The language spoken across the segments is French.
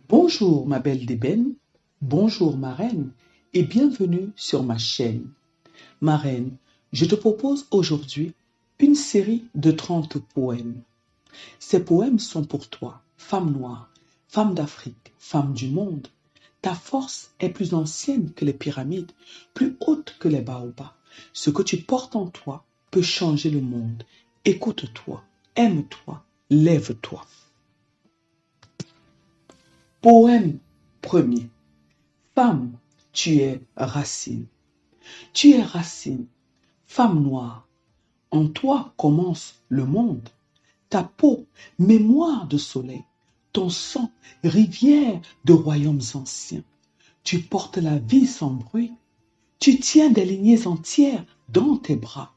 Bonjour ma belle d'ébène, bonjour ma reine et bienvenue sur ma chaîne. Ma reine, je te propose aujourd'hui une série de 30 poèmes. Ces poèmes sont pour toi, femme noire, femme d'Afrique, femme du monde. Ta force est plus ancienne que les pyramides, plus haute que les baobabs. Ce que tu portes en toi peut changer le monde. Écoute-toi, aime-toi, lève-toi. Poème premier. Femme, tu es racine. Tu es racine, femme noire. En toi commence le monde. Ta peau, mémoire de soleil. Ton sang, rivière de royaumes anciens. Tu portes la vie sans bruit. Tu tiens des lignées entières dans tes bras.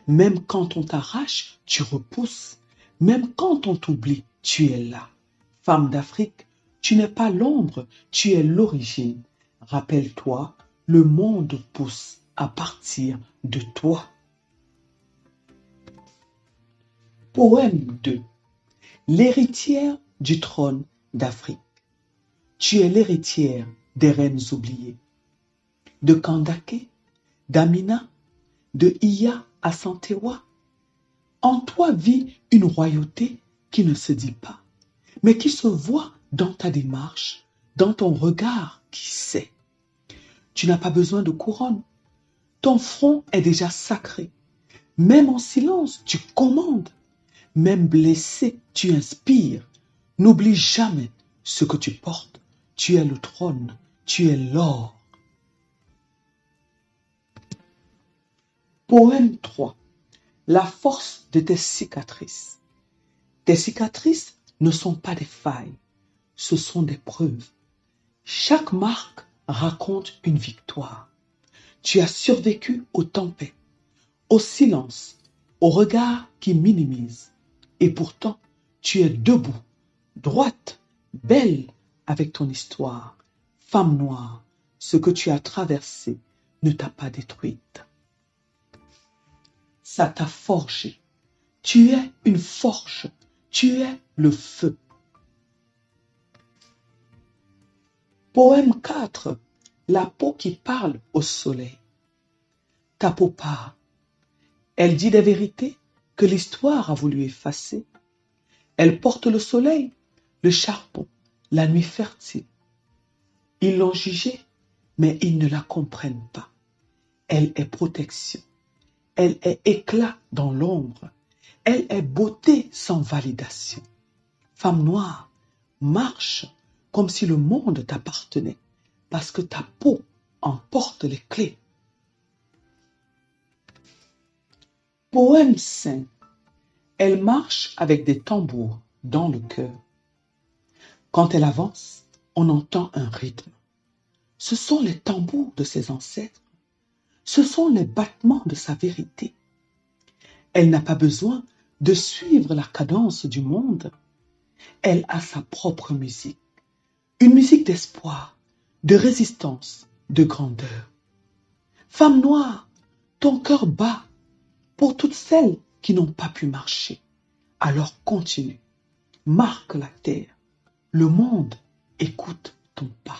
Même quand on t'arrache, tu repousses. Même quand on t'oublie, tu es là. Femme d'Afrique, tu n'es pas l'ombre, tu es l'origine. Rappelle-toi, le monde pousse à partir de toi. Poème 2. L'héritière du trône d'Afrique. Tu es l'héritière des reines oubliées. De Kandake, d'Amina, de Iya à Santewa. En toi vit une royauté qui ne se dit pas, mais qui se voit dans ta démarche, dans ton regard qui sait. Tu n'as pas besoin de couronne. Ton front est déjà sacré. Même en silence, tu commandes. Même blessé, tu inspires. N'oublie jamais ce que tu portes. Tu es le trône, tu es l'or. Poème 3. La force de tes cicatrices. Tes cicatrices ne sont pas des failles, ce sont des preuves. Chaque marque raconte une victoire. Tu as survécu aux tempêtes, au silence, au regard qui minimise. Et pourtant, tu es debout, droite, belle avec ton histoire. Femme noire, ce que tu as traversé ne t'a pas détruite. Ça t'a forgé. Tu es une forge, tu es le feu. Poème 4. La peau qui parle au soleil. Ta peau parle. Elle dit des vérités que l'histoire a voulu effacer. Elle porte le soleil, le charbon, la nuit fertile. Ils l'ont jugée, mais ils ne la comprennent pas. Elle est protection. Elle est éclat dans l'ombre. Elle est beauté sans validation. Femme noire, marche comme si le monde t'appartenait, parce que ta peau en porte les clés. Poème 5. Elle marche avec des tambours dans le cœur. Quand elle avance, on entend un rythme. Ce sont les tambours de ses ancêtres. Ce sont les battements de sa vérité. Elle n'a pas besoin de suivre la cadence du monde. Elle a sa propre musique. Une musique d'espoir, de résistance, de grandeur. Femme noire, ton cœur bat pour toutes celles qui n'ont pas pu marcher. Alors continue, marque la terre. Le monde écoute ton pas.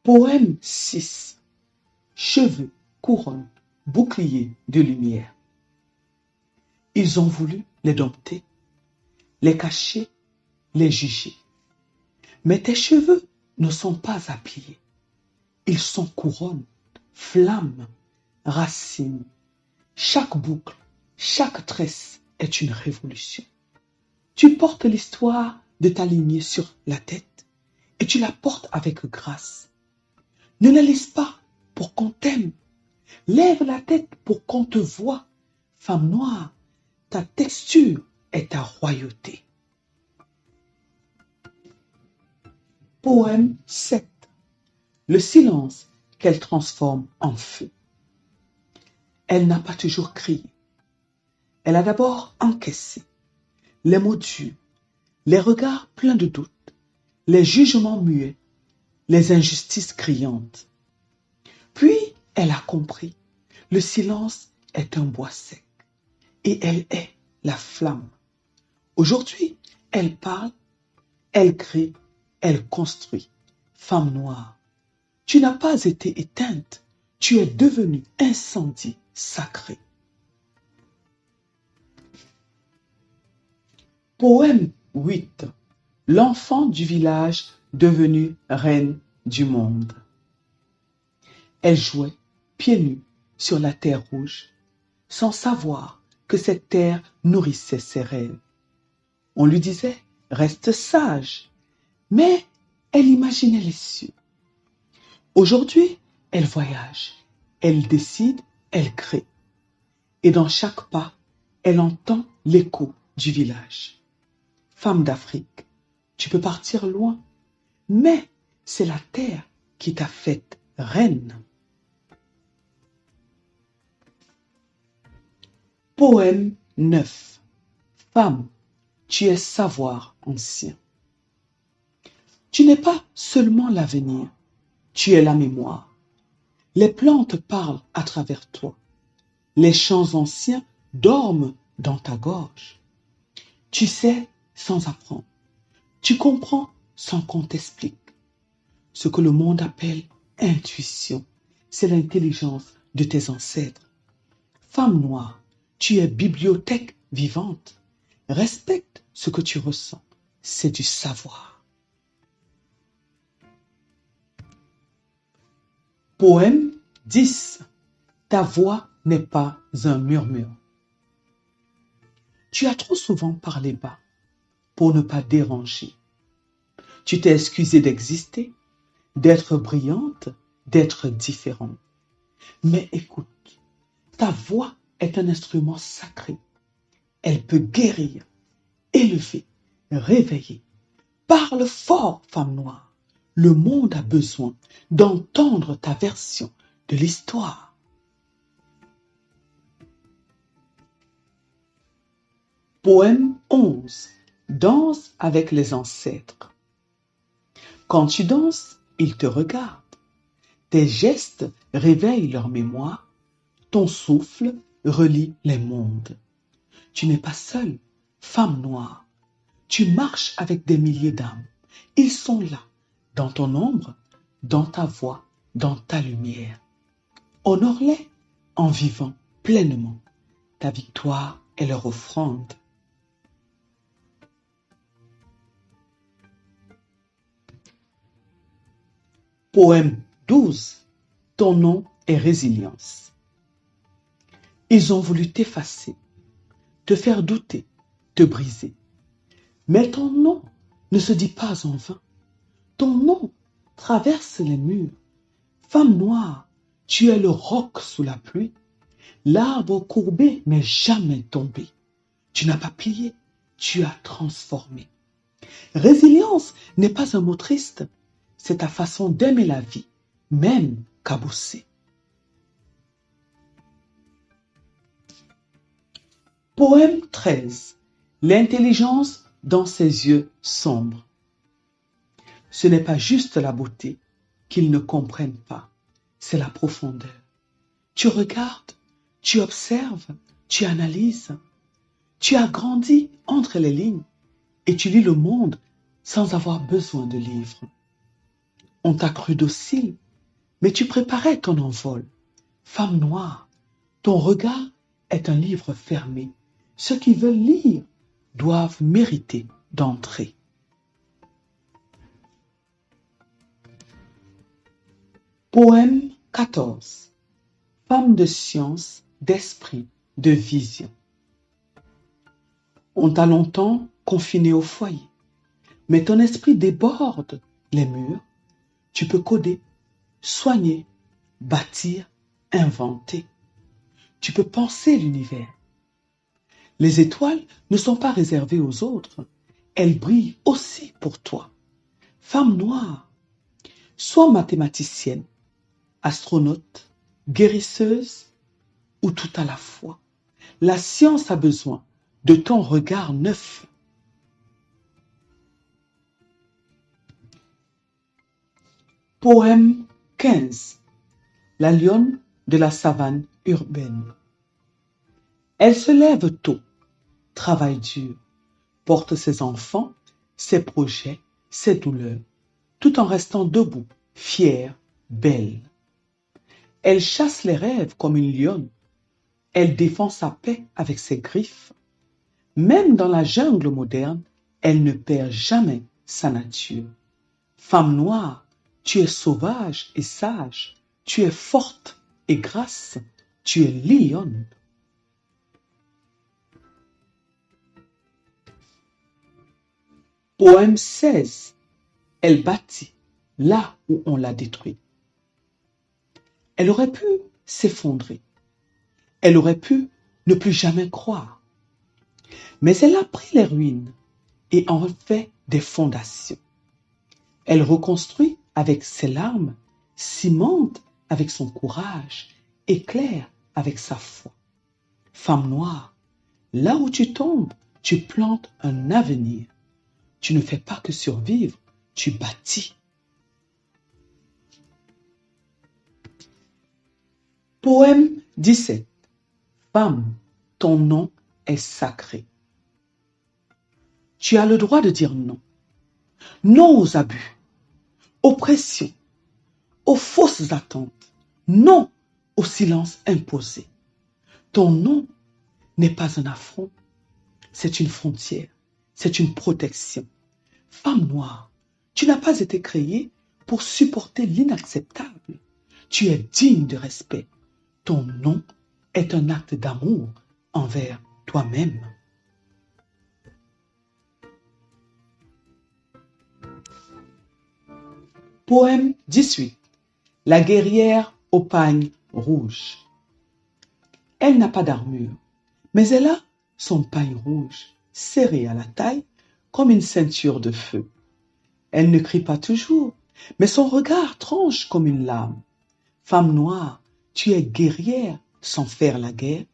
Poème 6. Cheveux, couronne, bouclier de lumière. Ils ont voulu les dompter, les cacher, les juger. Mais tes cheveux ne sont pas à plier. Ils sont couronne, flamme, racine. Chaque boucle, chaque tresse est une révolution. Tu portes l'histoire de ta lignée sur la tête et tu la portes avec grâce. Ne la laisse pas pour qu'on t'aime. Lève la tête pour qu'on te voie. Femme noire, ta texture est ta royauté. Poème 7. Le silence qu'elle transforme en feu. Elle n'a pas toujours crié. Elle a d'abord encaissé les mots durs, les regards pleins de doute, les jugements muets, les injustices criantes. Puis elle a compris, le silence est un bois sec et elle est la flamme. Aujourd'hui, Elle parle, elle crée, elle construit. Femme noire, tu n'as pas été éteinte, tu es devenue incendie sacré. Poème 8. L'enfant du village devenu reine du monde. Elle jouait pieds nus sur la terre rouge, sans savoir que cette terre nourrissait ses rêves. On lui disait, reste sage, mais elle imaginait les cieux. Aujourd'hui, elle voyage, elle décide, elle crée. Et dans chaque pas, elle entend l'écho du village. Femme d'Afrique, tu peux partir loin, mais c'est la terre qui t'a faite reine. Poème 9. Femme, tu es savoir ancien. Tu n'es pas seulement l'avenir, tu es la mémoire. Les plantes parlent à travers toi. Les chants anciens dorment dans ta gorge. Tu sais sans apprendre. Tu comprends sans qu'on t'explique. Ce que le monde appelle intuition, c'est l'intelligence de tes ancêtres. Femme noire, tu es bibliothèque vivante. Respecte ce que tu ressens, c'est du savoir. Poème 10. Ta voix n'est pas un murmure. Tu as trop souvent parlé bas pour ne pas déranger. Tu t'es excusé d'exister, d'être brillante, d'être différente. Mais écoute, ta voix est un instrument sacré. Elle peut guérir, élever, réveiller. Parle fort, femme noire. Le monde a besoin d'entendre ta version de l'histoire. Poème 11. Danse avec les ancêtres. Quand tu danses, ils te regardent. Tes gestes réveillent leur mémoire. Ton souffle relie les mondes. Tu n'es pas seule, femme noire. Tu marches avec des milliers d'âmes. Ils sont là, dans ton ombre, dans ta voix, dans ta lumière. Honore-les en vivant pleinement. Ta victoire est leur offrande. Poème 12. Ton nom est résilience. Ils ont voulu t'effacer, te faire douter, te briser. Mais ton nom ne se dit pas en vain. Ton nom traverse les murs. Femme noire, tu es le roc sous la pluie. L'arbre courbé n'est jamais tombé. Tu n'as pas plié, tu as transformé. Résilience n'est pas un mot triste, c'est ta façon d'aimer la vie, même cabossée. Poème 13. L'intelligence dans ses yeux sombres. Ce n'est pas juste la beauté qu'ils ne comprennent pas, c'est la profondeur. Tu regardes, tu observes, tu analyses. Tu as grandi entre les lignes et tu lis le monde sans avoir besoin de livres. On t'a cru docile, mais tu préparais ton envol. Femme noire, ton regard est un livre fermé. Ceux qui veulent lire doivent mériter d'entrer. Poème 14. Femme de science, d'esprit, de vision. On t'a longtemps confinée au foyer, mais ton esprit déborde les murs. Tu peux coder, soigner, bâtir, inventer. Tu peux penser l'univers. Les étoiles ne sont pas réservées aux autres. Elles brillent aussi pour toi. Femme noire, sois mathématicienne, astronaute, guérisseuse ou tout à la fois. La science a besoin de ton regard neuf. Poème 15. La lionne de la savane urbaine. Elle se lève tôt, travaille dur, porte ses enfants, ses projets, ses douleurs, tout en restant debout, fière, belle. Elle chasse les rêves comme une lionne. Elle défend sa paix avec ses griffes. Même dans la jungle moderne, elle ne perd jamais sa nature. Femme noire, tu es sauvage et sage, tu es forte et grasse, tu es lionne. Poème 16. Elle bâtit là où on l'a détruit. Elle aurait pu s'effondrer. Elle aurait pu ne plus jamais croire. Mais elle a pris les ruines et en fait des fondations. Elle reconstruit avec ses larmes, cimente avec son courage, éclaire avec sa foi. Femme noire, là où tu tombes, tu plantes un avenir. Tu ne fais pas que survivre, tu bâtis. Poème 17. Femme, ton nom est sacré. Tu as le droit de dire non. Non aux abus, aux pressions, aux fausses attentes. Non au silence imposé. Ton nom n'est pas un affront, c'est une frontière, c'est une protection. Femme noire, tu n'as pas été créée pour supporter l'inacceptable. Tu es digne de respect. Ton nom est un acte d'amour envers toi-même. Poème 18. La guerrière au pagne rouge. Elle n'a pas d'armure, mais elle a son pagne rouge, serré à la taille comme une ceinture de feu. Elle ne crie pas toujours, mais son regard tranche comme une lame. Femme noire, tu es guerrière sans faire la guerre.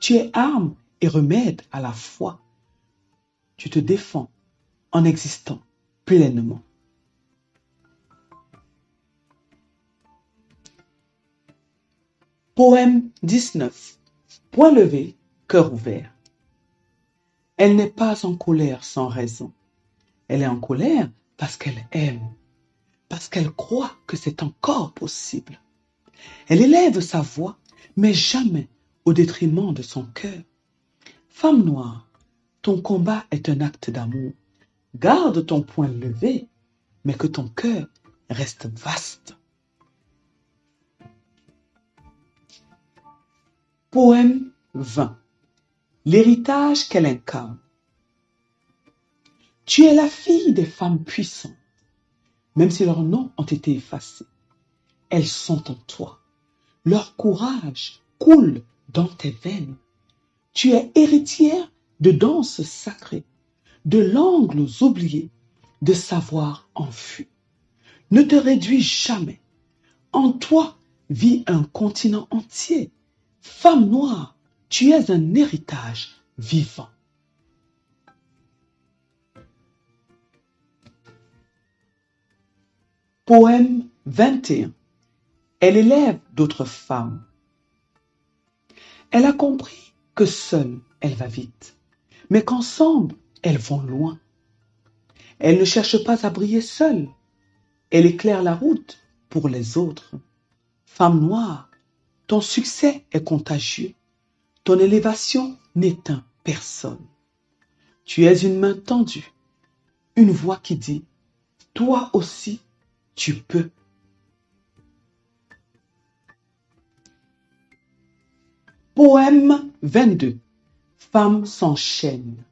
Tu es arme et remède à la foi. Tu te défends en existant pleinement. Poème 19. Point levé, cœur ouvert. Elle n'est pas en colère sans raison. Elle est en colère parce qu'elle aime, parce qu'elle croit que c'est encore possible. Elle élève sa voix, mais jamais au détriment de son cœur. Femme noire, ton combat est un acte d'amour. Garde ton poing levé, mais que ton cœur reste vaste. Poème 20. L'héritage qu'elle incarne. Tu es la fille des femmes puissantes, même si leurs noms ont été effacés. Elles sont en toi. Leur courage coule dans tes veines. Tu es héritière de danses sacrées, de langues oubliées, de savoirs enfuis. Ne te réduis jamais. En toi vit un continent entier. Femme noire, tu es un héritage vivant. Poème 21. Elle élève d'autres femmes. Elle a compris que seule elle va vite, mais qu'ensemble elles vont loin. Elle ne cherche pas à briller seule. Elle éclaire la route pour les autres. Femme noire, ton succès est contagieux. Ton élévation n'éteint personne. Tu es une main tendue, une voix qui dit « Toi aussi, tu peux ». Poème 22. Femme s'enchaîne.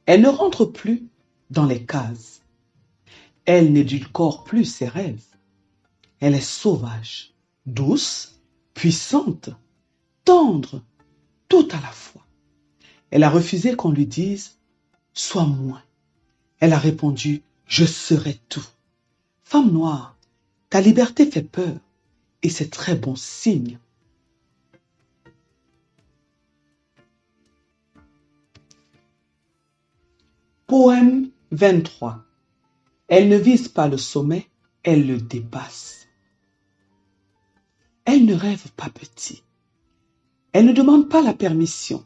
Elle ne rentre plus dans les cases. Elle n'édulcore plus ses rêves. Elle est sauvage, douce, puissante, tendre, tout à la fois. Elle a refusé qu'on lui dise « Sois moins ». Elle a répondu « Je serai tout ». Femme noire, ta liberté fait peur et c'est très bon signe. Poème 23. Elle ne vise pas le sommet, elle le dépasse. Elle ne rêve pas petit. Elle ne demande pas la permission.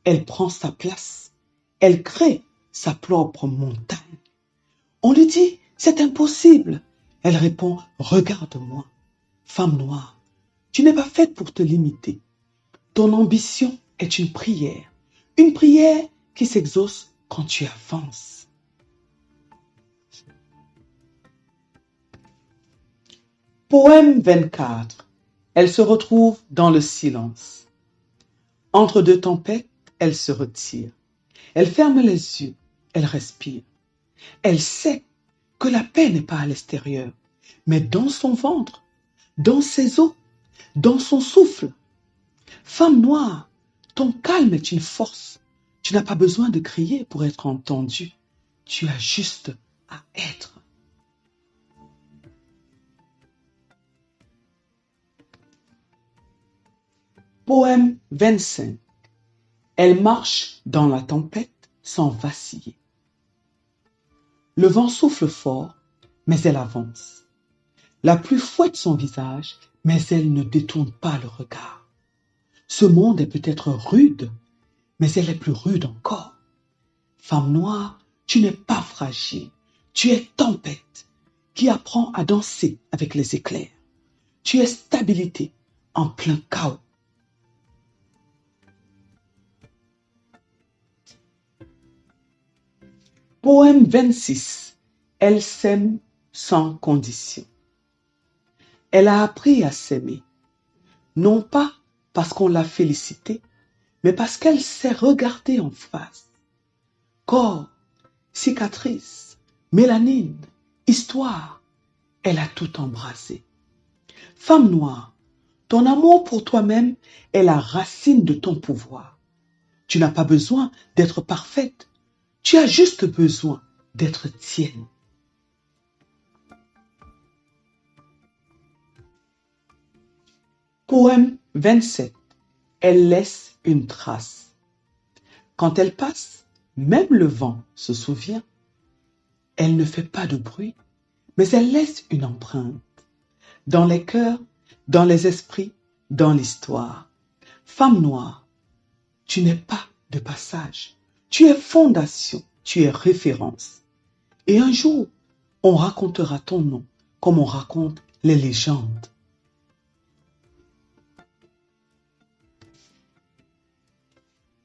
Elle prend sa place. Elle crée sa propre montagne. On lui dit, c'est impossible. Elle répond, regarde-moi, femme noire, tu n'es pas faite pour te limiter. Ton ambition est une prière qui s'exauce quand tu avances. Poème 24. Elle se retrouve dans le silence. Entre deux tempêtes, elle se retire. Elle ferme les yeux, elle respire. Elle sait que la paix n'est pas à l'extérieur, mais dans son ventre, dans ses os, dans son souffle. Femme noire, ton calme est une force. Tu n'as pas besoin de crier pour être entendue. Tu as juste à être. Poème 25. Elle marche dans la tempête sans vaciller. Le vent souffle fort, mais elle avance. La pluie fouette son visage, mais elle ne détourne pas le regard. Ce monde est peut-être rude, mais elle est plus rude encore. Femme noire, tu n'es pas fragile. Tu es tempête qui apprend à danser avec les éclairs. Tu es stabilité en plein chaos. Poème 26. Elle s'aime sans condition. Elle a appris à s'aimer, non pas parce qu'on l'a félicitée, mais parce qu'elle s'est regardée en face. Corps, cicatrice, mélanine, histoire, elle a tout embrassé. Femme noire, ton amour pour toi-même est la racine de ton pouvoir. Tu n'as pas besoin d'être parfaite, tu as juste besoin d'être tienne. Poème 27. Elle laisse une trace. Quand elle passe, même le vent se souvient. Elle ne fait pas de bruit, mais elle laisse une empreinte. Dans les cœurs, dans les esprits, dans l'histoire. Femme noire, tu n'es pas de passage. Tu es fondation, tu es référence. Et un jour, on racontera ton nom comme on raconte les légendes.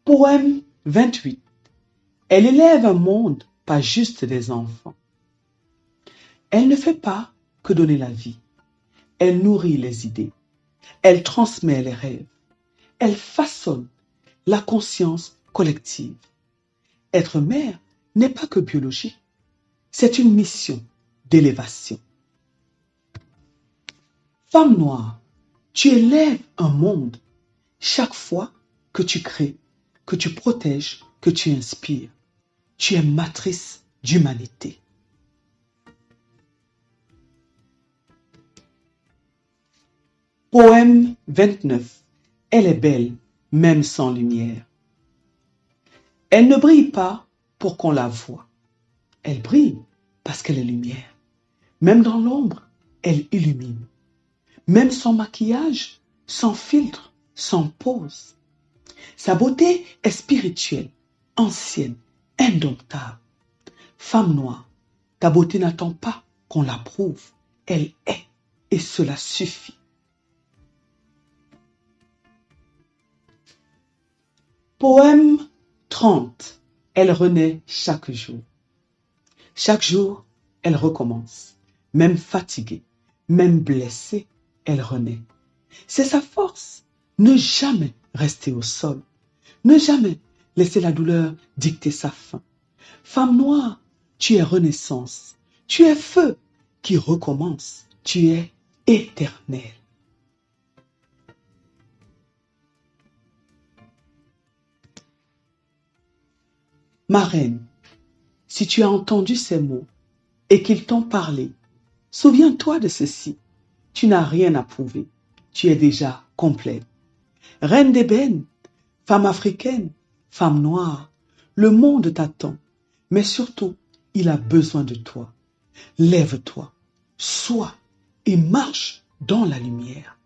Poème 28. Elle élève un monde, pas juste des enfants. Elle ne fait pas que donner la vie. Elle nourrit les idées. Elle transmet les rêves. Elle façonne la conscience collective. Être mère n'est pas que biologique. C'est une mission d'élévation. Femme noire, tu élèves un monde chaque fois que tu crées, que tu protèges, que tu inspires. Tu es matrice d'humanité. Poème 29. Elle est belle, même sans lumière. Elle ne brille pas pour qu'on la voie. Elle brille parce qu'elle est lumière. Même dans l'ombre, elle illumine. Même sans maquillage, sans filtre, sans pose. Sa beauté est spirituelle, ancienne, indomptable. Femme noire, ta beauté n'attend pas qu'on l'approuve. Elle est, et cela suffit. Poème 30. Elle renaît chaque jour. Chaque jour, elle recommence. Même fatiguée, même blessée, elle renaît. C'est sa force. Ne jamais rester au sol. Ne jamais laisser la douleur dicter sa fin. Femme noire, tu es renaissance. Tu es feu qui recommence. Tu es éternel. Ma reine, si tu as entendu ces mots et qu'ils t'ont parlé, souviens-toi de ceci. Tu n'as rien à prouver. Tu es déjà complète. Reine d'ébène, femme africaine, femme noire, le monde t'attend, mais surtout, il a besoin de toi. Lève-toi, sois et marche dans la lumière.